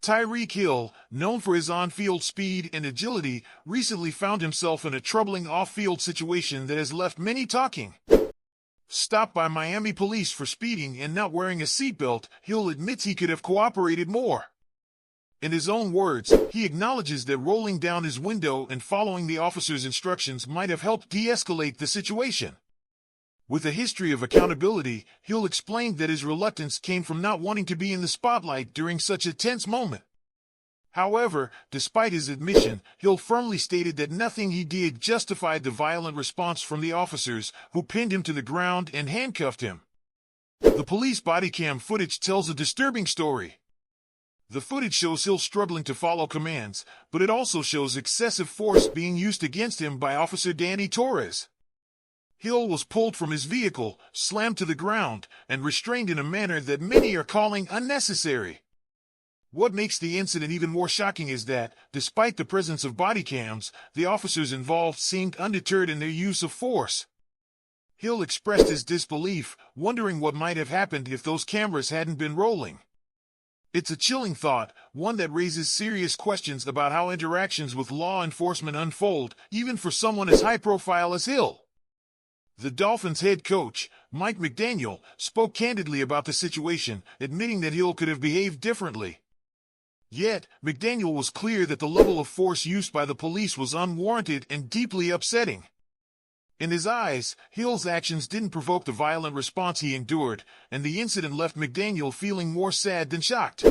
Tyreek Hill, known for his on-field speed and agility, recently found himself in a troubling off-field situation that has left many talking. Stopped by Miami police for speeding and not wearing a seatbelt, Hill admits he could have cooperated more. In his own words, he acknowledges that rolling down his window and following the officer's instructions might have helped de-escalate the situation. With a history of accountability, Hill explained that his reluctance came from not wanting to be in the spotlight during such a tense moment. However, despite his admission, Hill firmly stated that nothing he did justified the violent response from the officers, who pinned him to the ground and handcuffed him. The police body cam footage tells a disturbing story. The footage shows Hill struggling to follow commands, but it also shows excessive force being used against him by Officer Danny Torres. Hill was pulled from his vehicle, slammed to the ground, and restrained in a manner that many are calling unnecessary. What makes the incident even more shocking is that, despite the presence of body cams, the officers involved seemed undeterred in their use of force. Hill expressed his disbelief, wondering what might have happened if those cameras hadn't been rolling. It's a chilling thought, one that raises serious questions about how interactions with law enforcement unfold, even for someone as high-profile as Hill. The Dolphins head coach, Mike McDaniel, spoke candidly about the situation, admitting that Hill could have behaved differently. Yet, McDaniel was clear that the level of force used by the police was unwarranted and deeply upsetting. In his eyes, Hill's actions didn't provoke the violent response he endured, and the incident left McDaniel feeling more sad than shocked.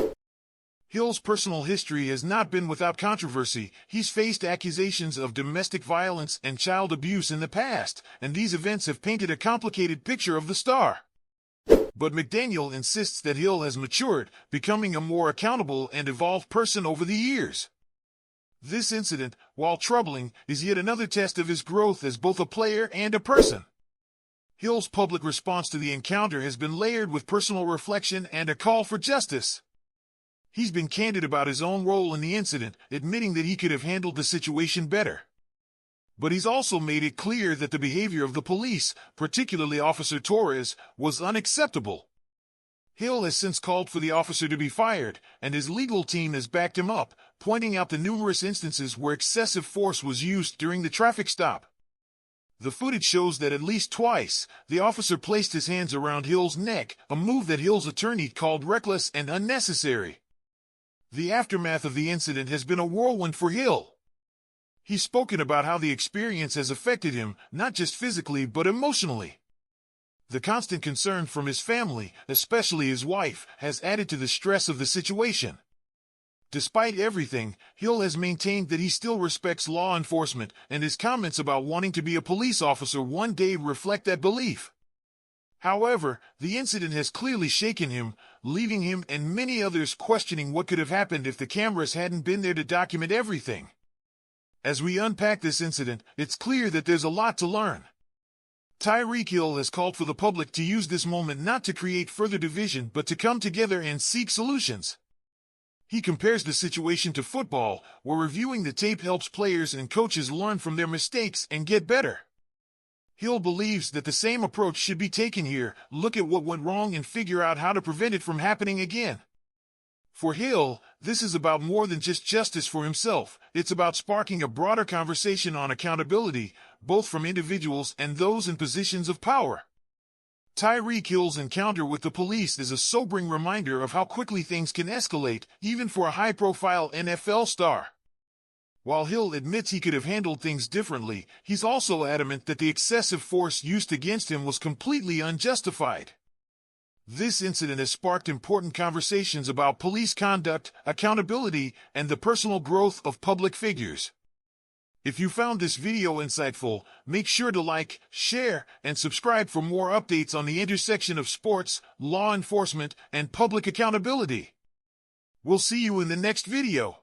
Hill's personal history has not been without controversy. He's faced accusations of domestic violence and child abuse in the past, and these events have painted a complicated picture of the star. But McDaniel insists that Hill has matured, becoming a more accountable and evolved person over the years. This incident, while troubling, is yet another test of his growth as both a player and a person. Hill's public response to the encounter has been layered with personal reflection and a call for justice. He's been candid about his own role in the incident, admitting that he could have handled the situation better. But he's also made it clear that the behavior of the police, particularly Officer Torres, was unacceptable. Hill has since called for the officer to be fired, and his legal team has backed him up, pointing out the numerous instances where excessive force was used during the traffic stop. The footage shows that at least twice, the officer placed his hands around Hill's neck, a move that Hill's attorney called reckless and unnecessary. The aftermath of the incident has been a whirlwind for Hill. He's spoken about how the experience has affected him, not just physically but emotionally. The constant concern from his family, especially his wife, has added to the stress of the situation. Despite everything, Hill has maintained that he still respects law enforcement, and his comments about wanting to be a police officer one day reflect that belief. However, the incident has clearly shaken him, leaving him and many others questioning what could have happened if the cameras hadn't been there to document everything. As we unpack this incident, it's clear that there's a lot to learn. Tyreek Hill has called for the public to use this moment not to create further division but to come together and seek solutions. He compares the situation to football, where reviewing the tape helps players and coaches learn from their mistakes and get better. Hill believes that the same approach should be taken here, look at what went wrong and figure out how to prevent it from happening again. For Hill, this is about more than just justice for himself. It's about sparking a broader conversation on accountability, both from individuals and those in positions of power. Tyreek Hill's encounter with the police is a sobering reminder of how quickly things can escalate, even for a high-profile NFL star. While Hill admits he could have handled things differently, he's also adamant that the excessive force used against him was completely unjustified. This incident has sparked important conversations about police conduct, accountability, and the personal growth of public figures. If you found this video insightful, make sure to like, share, and subscribe for more updates on the intersection of sports, law enforcement, and public accountability. We'll see you in the next video.